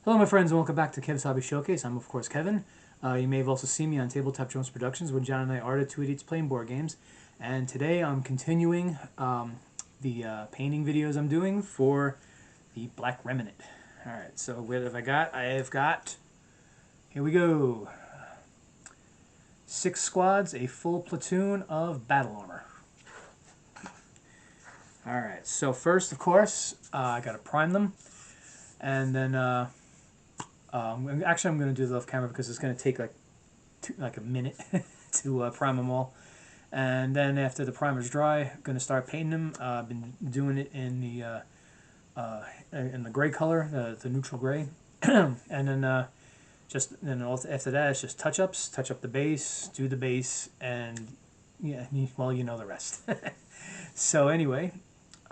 Hello my friends and welcome back to Kev's Hobby Showcase. I'm of course Kevin. You may have also seen me on Tabletop Jones Productions when John and I are the two idiots playing board games. And today I'm continuing the painting videos I'm doing for the Black Remnant. Alright, so what have I got? I have got, here we go, 6 squads, a full platoon of Battlearmor. Alright, so first of course, I gotta prime them. And then actually, I'm going to do this off camera because it's going to take like a minute to prime them all. And then after the primer's dry, I'm going to start painting them. I've been doing it in the gray color, the neutral gray. And then after that, it's just touch-ups, touch up the base, do the base, and yeah, well, you know the rest. So anyway,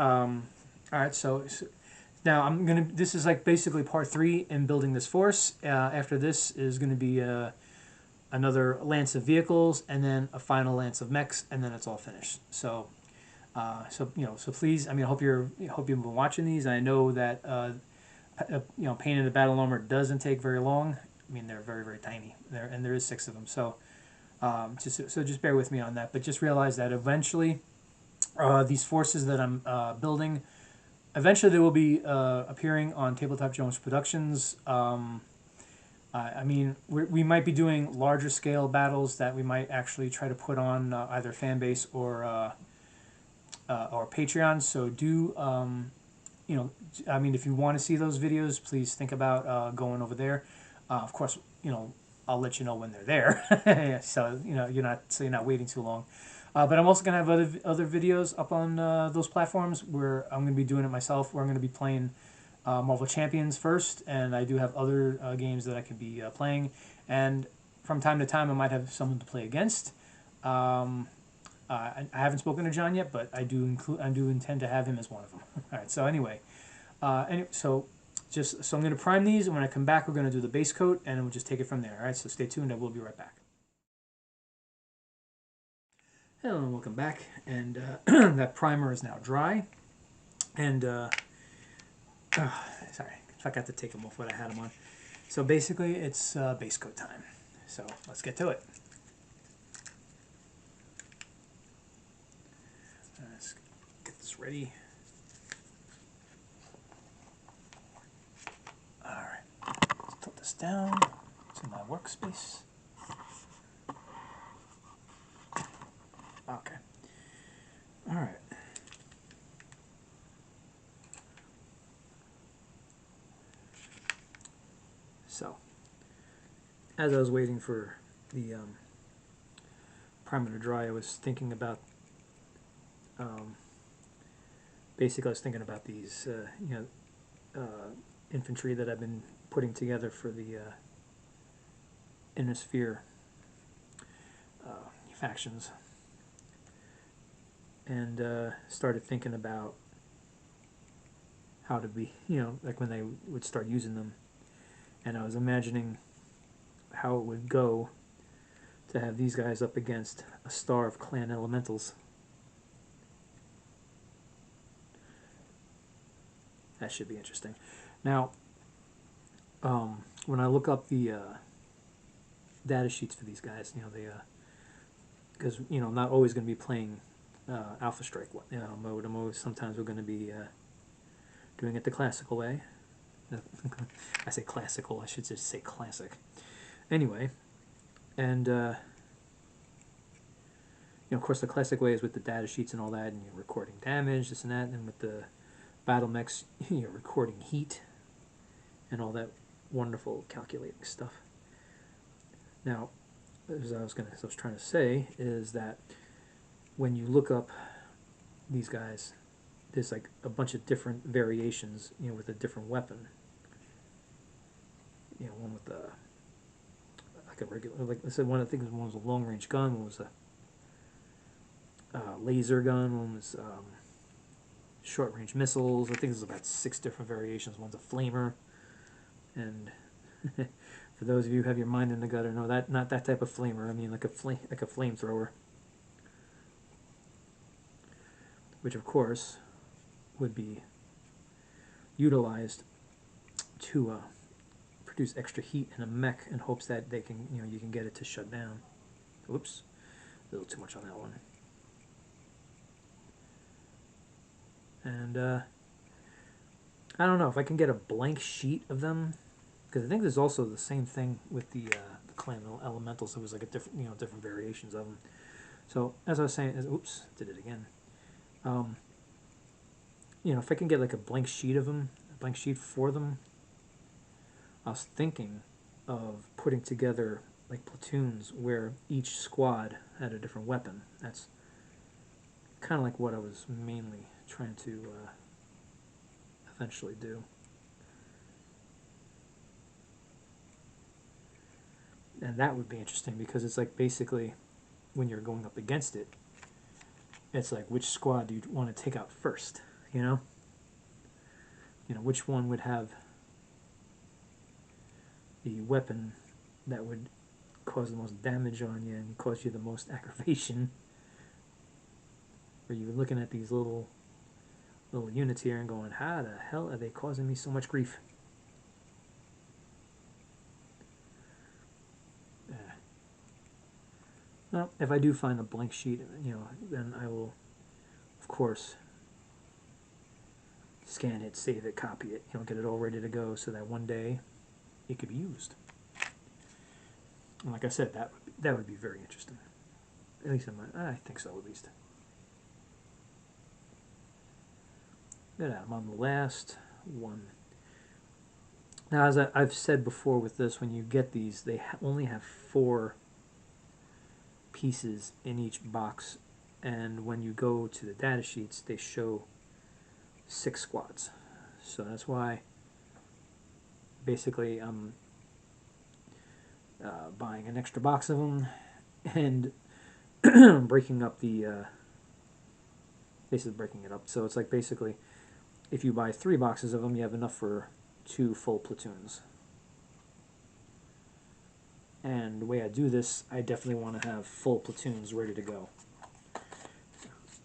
all right, so now this is like basically part 3 in building this force. After this is gonna be another lance of vehicles, and then a final lance of mechs, and then it's all finished. So, so please, I mean, I hope you've been watching these. I know that painting the Battlearmor doesn't take very long. I mean, they're very very tiny. There is 6 of them. So, just bear with me on that. But just realize that eventually, these forces that I'm building. Eventually, they will be appearing on Tabletop Jones Productions. I mean, we might be doing larger scale battles that we might actually try to put on either Fanbase or Patreon. So I mean, if you want to see those videos, please think about going over there. Of course, I'll let you know when they're there, so you're not waiting too long. But I'm also gonna have other videos up on those platforms where I'm gonna be doing it myself. Where I'm gonna be playing Marvel Champions first, and I do have other games that I could be playing. And from time to time, I might have someone to play against. I haven't spoken to John yet, but I do intend to have him as one of them. All right. So anyway, so I'm gonna prime these, and when I come back, we're gonna do the base coat, and we'll just take it from there. All right. So stay tuned. I will be right back. Hello and welcome back, and that primer is now dry, and sorry, I forgot to take them off what I had them on. So basically it's base coat time, so let's get to it. Let's get this ready. Alright, let's put this down to my workspace. Okay. Alright. So, as I was waiting for the primer to dry, I was thinking about, basically I was thinking about these, infantry that I've been putting together for the Inner Sphere factions. And started thinking about how to be, like when they would start using them. And I was imagining how it would go to have these guys up against a star of clan elementals. That should be interesting. Now, when I look up the data sheets for these guys, because I'm not always going to be playing Alpha Strike mode. Sometimes we're going to be doing it the classical way. I say classical, I should just say classic. Anyway, and of course the classic way is with the data sheets and all that, and you're recording damage, this and that, and with the battle mechs, you're recording heat and all that wonderful calculating stuff. Now, as I was trying to say is that when you look up these guys, there's like a bunch of different variations, with a different weapon. One with like a regular, like I said, one was a long range gun, one was a laser gun, one was short range missiles. I think there's about 6 different variations. One's a flamer, and for those of you who have your mind in the gutter, no, not that type of flamer. I mean like a flamethrower, which of course would be utilized to produce extra heat in a mech in hopes that they can, you can get it to shut down. Whoops, a little too much on that one. And I don't know if I can get a blank sheet of them, because I think there's also the same thing with the clan elementals. There was like a different, different variations of them. So as I was saying, oops, did it again. If I can get like a blank sheet of them, a blank sheet for them, I was thinking of putting together like platoons where each squad had a different weapon. That's kind of like what I was mainly trying to eventually do. And that would be interesting because it's like basically when you're going up against it, it's like which squad do you want to take out first, which one would have the weapon that would cause the most damage on you and cause you the most aggravation. Where you're looking at these little units here and going, how the hell are they causing me so much grief? Well, if I do find a blank sheet, then I will, of course, scan it, save it, copy it, get it all ready to go so that one day it could be used. And like I said, that would be very interesting. At least I think so, at least. Good, I'm on the last one. Now, as I've said before with this, when you get these, they only have 4 pieces in each box, and when you go to the data sheets, they show 6 squads. So that's why basically I'm buying an extra box of them and breaking up basically breaking it up. So it's like basically if you buy 3 boxes of them, you have enough for 2 full platoons. And the way I do this, I definitely want to have full platoons ready to go.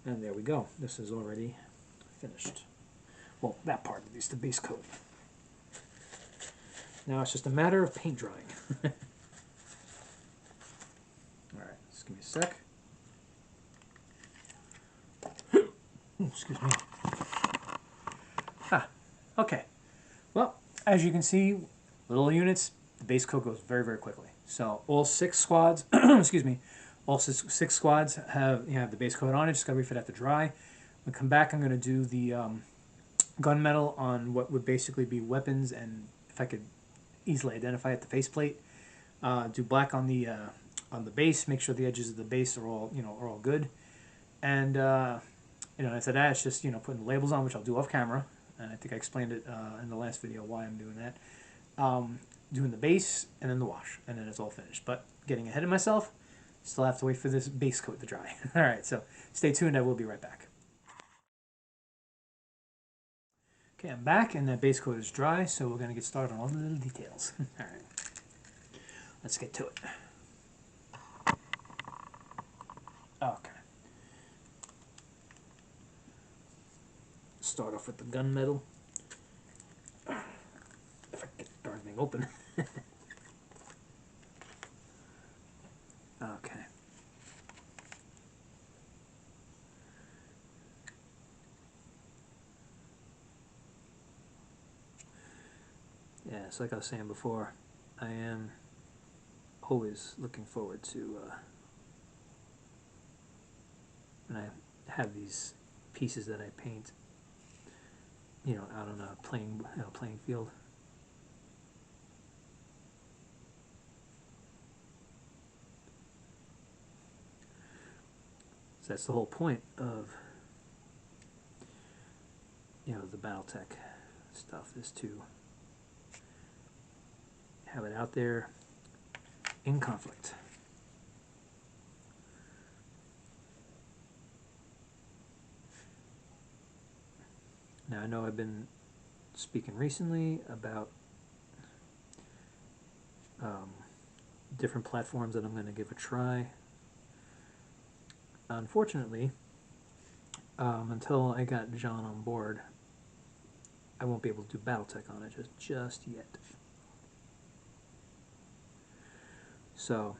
And there we go. This is already finished. Well, that part, at least the base coat. Now it's just a matter of paint drying. Alright, just give me a sec. Excuse me. Okay. Well, as you can see, little units, the base coat goes very, very quickly. So all 6 squads, excuse me, all six squads have the base coat on it. Just gotta wait for that to dry. When I come back, I'm gonna do the gunmetal on what would basically be weapons, and if I could easily identify it, the faceplate. Do black on the base. Make sure the edges of the base are all good. And after that, it's just putting the labels on, which I'll do off camera. And I think I explained it in the last video why I'm doing that. Doing the base and then the wash, and then it's all finished. But getting ahead of myself, still have to wait for this base coat to dry. All right, so stay tuned. I will be right back. Okay, I'm back, and that base coat is dry, so we're going to get started on all the little details. All right, let's get to it. Okay. Start off with the gunmetal. If I can get the darn thing open. Okay. Yeah, it's like I was saying before, I am always looking forward to when I have these pieces that I paint, out on a playing field. So that's the whole point of the Battletech stuff, is to have it out there in conflict. Now I know I've been speaking recently about different platforms that I'm going to give a try. Unfortunately, until I got John on board, I won't be able to do Battletech on it just yet. So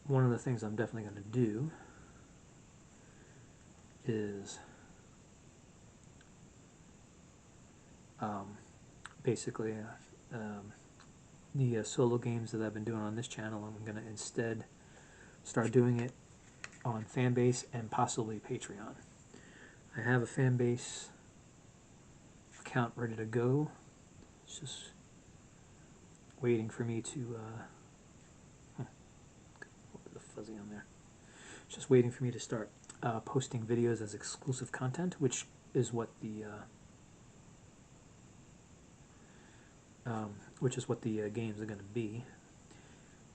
one of the things I'm definitely going to do is basically the solo games that I've been doing on this channel, I'm going to instead start doing it on Fanbase and possibly Patreon. I have a Fanbase account ready to go. It's just waiting for me to the fuzzy on there. It's just waiting for me to start posting videos as exclusive content, which is what the games are going to be.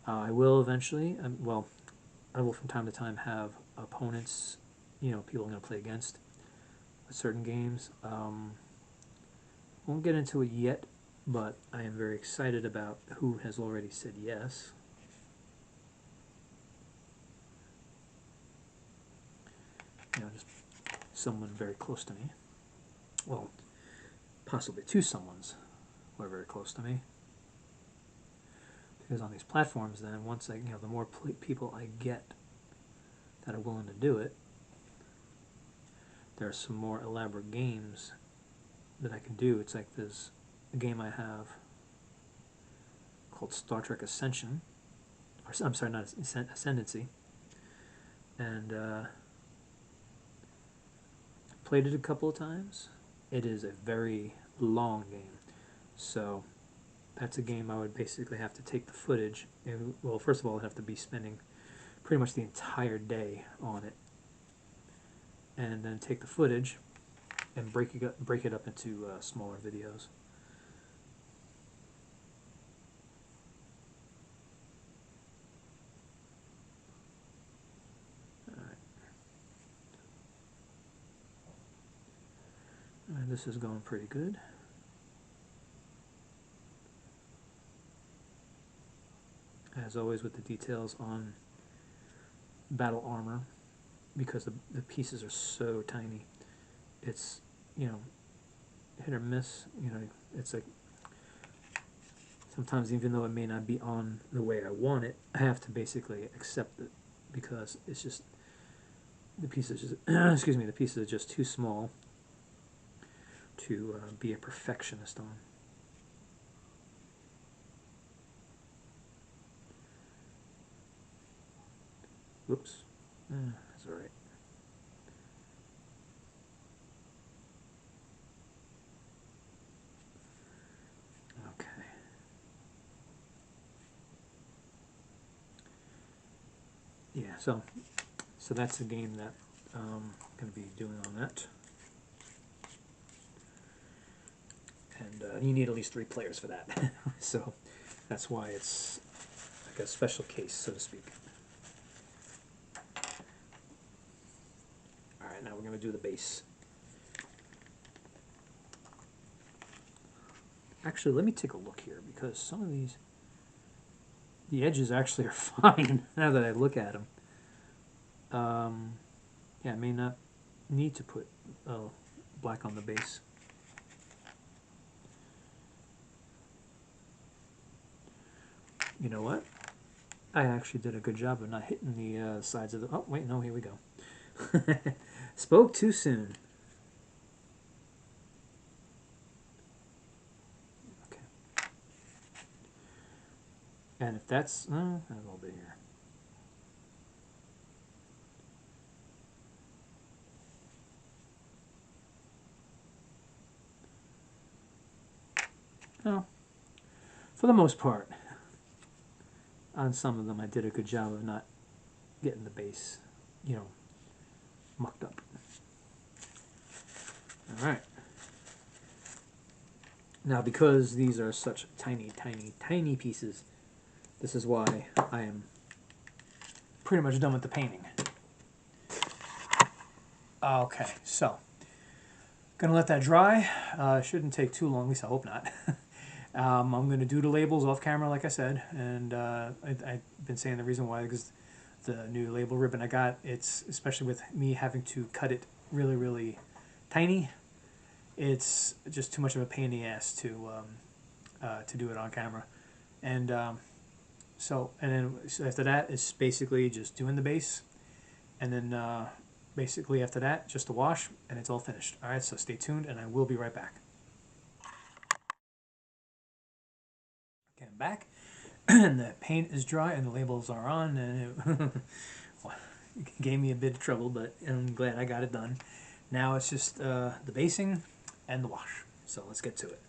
I will eventually, well, I will from time to time have opponents, you know, people I'm going to play against with certain games. Won't get into it yet, but I am very excited about who has already said yes. You know, just someone very close to me. Well, possibly two someones who are very close to me. Because on these platforms, then once I, you know, the more people I get that are willing to do it, there are some more elaborate games that I can do. It's like this game I have called Star Trek Ascension, or I'm sorry, not Ascendancy, and played it a couple of times. It is a very long game, so that's a game I would basically have to take the footage. And, well, first of all, I'd have to be spending pretty much the entire day on it, and then take the footage and break it up into smaller videos. Alright, this is going pretty good. As always with the details on Battlearmor, because the pieces are so tiny, it's, you know, hit or miss. You know, it's like sometimes even though it may not be on the way I want it, I have to basically accept it because it's just the pieces just excuse me, the pieces are just too small to be a perfectionist on. Whoops, that's all right. Okay. Yeah, so that's the game that I'm going to be doing on that. And you need at least 3 players for that. So that's why it's like a special case, so to speak. Alright, now we're going to do the base. Actually, let me take a look here, because some of these, the edges actually are fine now that I look at them. Yeah, I may not need to put black on the base. You know what? I actually did a good job of not hitting the sides of the... Oh, wait, no, here we go. Spoke too soon. Okay. And if that's... a little bit here. No. For the most part, on some of them I did a good job of not getting the base, you know, mucked up. Alright. Now, because these are such tiny, tiny, tiny pieces, this is why I am pretty much done with the painting. Okay, so gonna let that dry. Shouldn't take too long, at least I hope not. I'm going to do the labels off camera, like I said, and I've been saying the reason why, because the new label ribbon I got, it's, especially with me having to cut it really, really tiny, it's just too much of a pain in the ass to do it on camera. And So, and then so after that, it's basically just doing the base, and then basically after that, just a wash, and it's all finished. All right, so stay tuned, and I will be right back. Okay, I'm back, and the paint is dry, and the labels are on, and it gave me a bit of trouble, but I'm glad I got it done. Now it's just the basing and the wash. So let's get to it.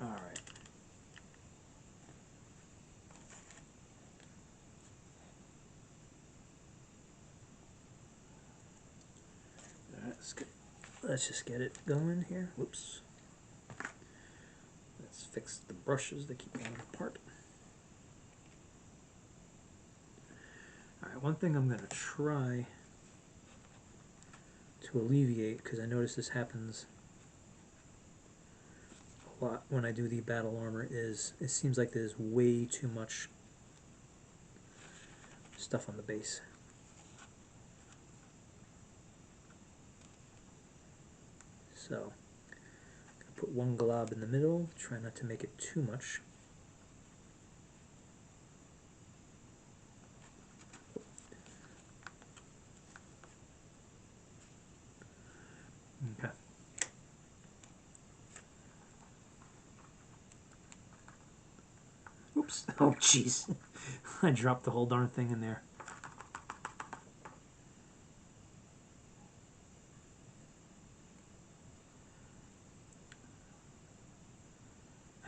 All right. Let's just get it going here. Whoops. Let's fix the brushes that keep going apart. Alright, one thing I'm going to try to alleviate, because I notice this happens a lot when I do the Battlearmor, is it seems like there's way too much stuff on the base. So, I put one glob in the middle, try not to make it too much. Okay. Oops. Oh, jeez. I dropped the whole darn thing in there.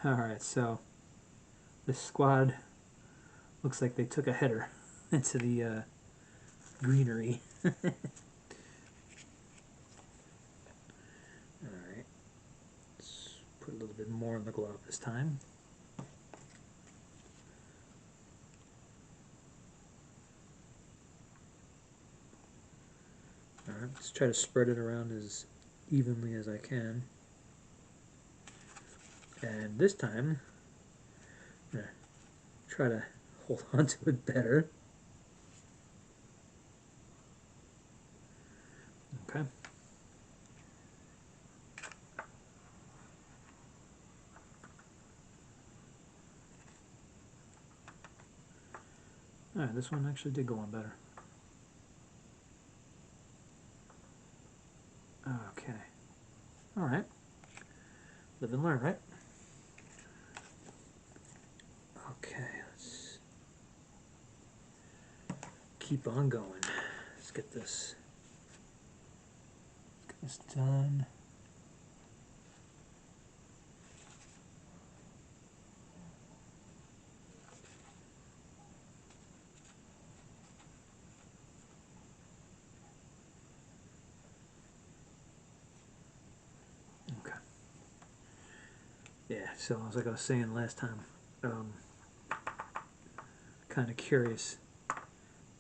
Alright, so this squad looks like they took a header into the greenery. Alright, let's put a little bit more on the glob this time. Alright, let's try to spread it around as evenly as I can. And this time, I'm going to try to hold on to it better. Okay. Alright, this one actually did go on better. Okay. Alright. Live and learn, right? Okay, let's keep on going. Let's get this done. Okay. Yeah, so like I was saying last time, kind of curious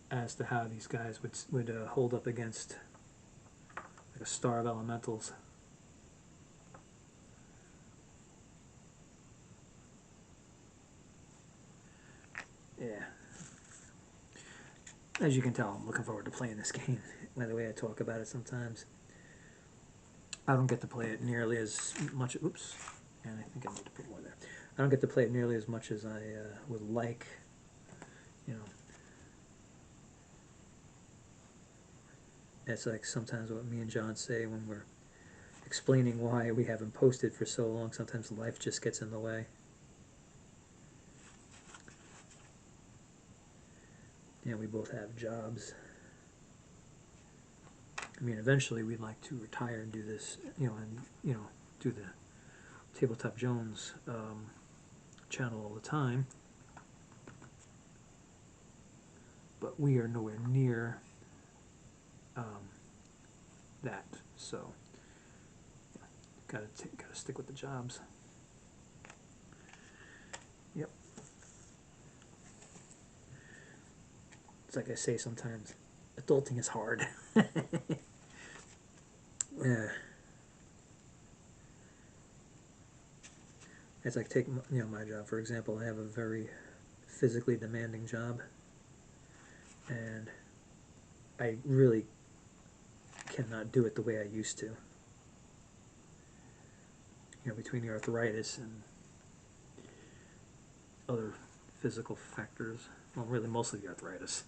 as to how these guys would hold up against like a star of elementals. Yeah. As you can tell, I'm looking forward to playing this game. By the way I talk about it sometimes, I don't get to play it nearly as much. Oops, and I think I need to put more there. I don't get to play it nearly as much as I would like. You know, it's like sometimes what me and John say when we're explaining why we haven't posted for so long. Sometimes life just gets in the way. Yeah, we both have jobs. I mean, eventually we'd like to retire and do this, you know, and do the Tabletop Jones channel all the time. But we are nowhere near that, so gotta stick with the jobs. Yep. It's like I say sometimes, adulting is hard. Yeah. It's like take my job for example. I have a very physically demanding job, and I really cannot do it the way I used to. You know, between the arthritis and other physical factors. Well, really mostly the arthritis.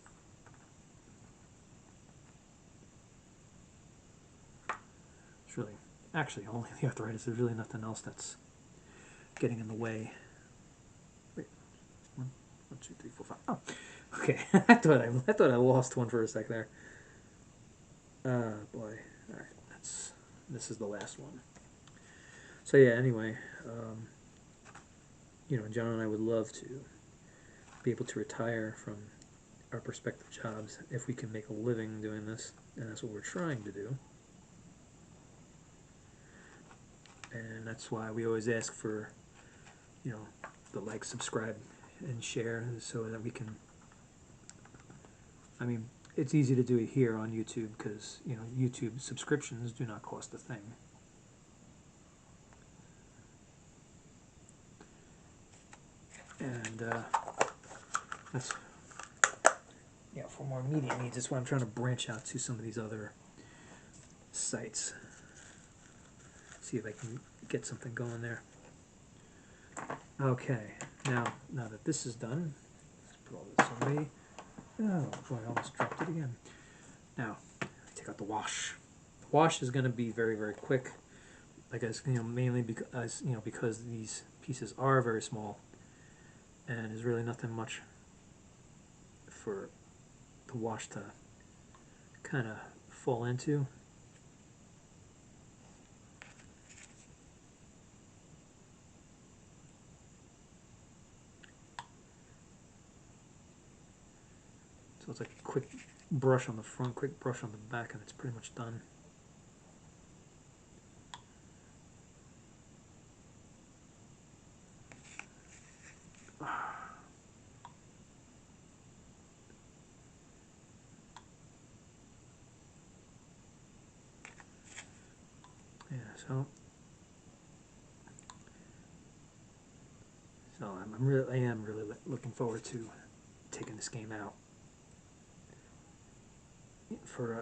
It's really, actually only the arthritis. There's really nothing else that's getting in the way. Wait, 1, 2, 3, 4, 5. Oh, okay. I thought I lost one for a sec there. Boy. All right, this is the last one. So yeah. Anyway, you know, John and I would love to be able to retire from our prospective jobs if we can make a living doing this, and that's what we're trying to do. And that's why we always ask for, you know, the like, subscribe, and share, so that we can. I mean, it's easy to do it here on YouTube because, you know, YouTube subscriptions do not cost a thing. And that's, you know, for more media needs. That's why I'm trying to branch out to some of these other sites. See if I can get something going there. Okay, now that this is done, let's put all this away. Oh boy, I almost dropped it again. Now, take out the wash. The wash is going to be very, very quick. Like I said, you know, mainly because, you know, because these pieces are very small, and there's really nothing much for the wash to kind of fall into. So it's like a quick brush on the front, quick brush on the back, and it's pretty much done. Yeah, so I am really looking forward to taking this game out.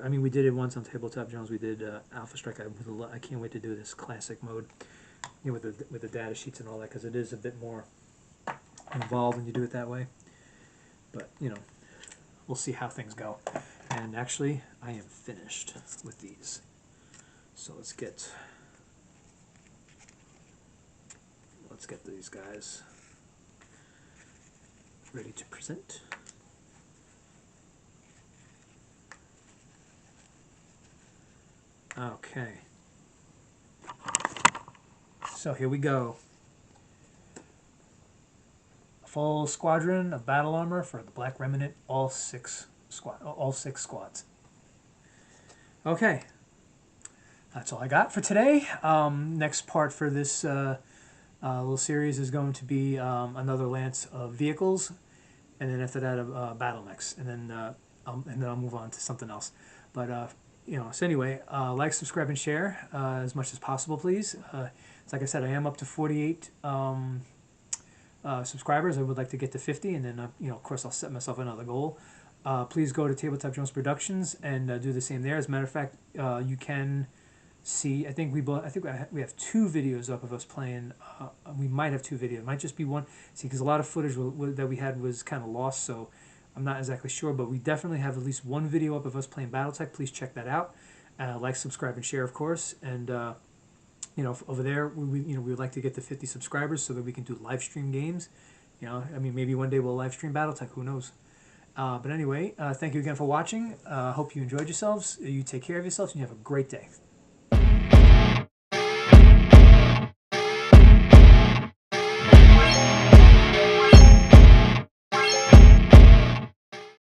I mean, we did it once on Tabletop Jones. We did Alpha Strike. I can't wait to do this classic mode, you know, with the data sheets and all that, because it is a bit more involved when you do it that way. But you know, we'll see how things go. And actually, I am finished with these. So let's get these guys ready to present. Okay. So here we go. A full squadron of battle armor for the Black Remnant, all six squads. Okay. That's all I got for today. Next part for this little series is going to be another lance of vehicles, and then after that, battle mechs, and then I'll move on to something else. But you know, so anyway, like, subscribe, and share as much as possible, please. Like I said, I am up to 48 subscribers. I would like to get to 50, and then you know, of course, I'll set myself another goal. Please go to Tabletop Jones Productions and do the same there. As a matter of fact, you can see. I think we have 2 videos up of us playing. We might have 2 videos. It might just be one. See, because a lot of footage that we had was kind of lost, so I'm not exactly sure. But we definitely have at least 1 video up of us playing Battletech. Please check that out. Like, subscribe, and share, of course. And you know, over there, we would like to get to 50 subscribers so that we can do live stream games. You know, I mean, maybe one day we'll live stream Battletech. Who knows? But anyway, thank you again for watching. Hope you enjoyed yourselves. You take care of yourselves, and you have a great day.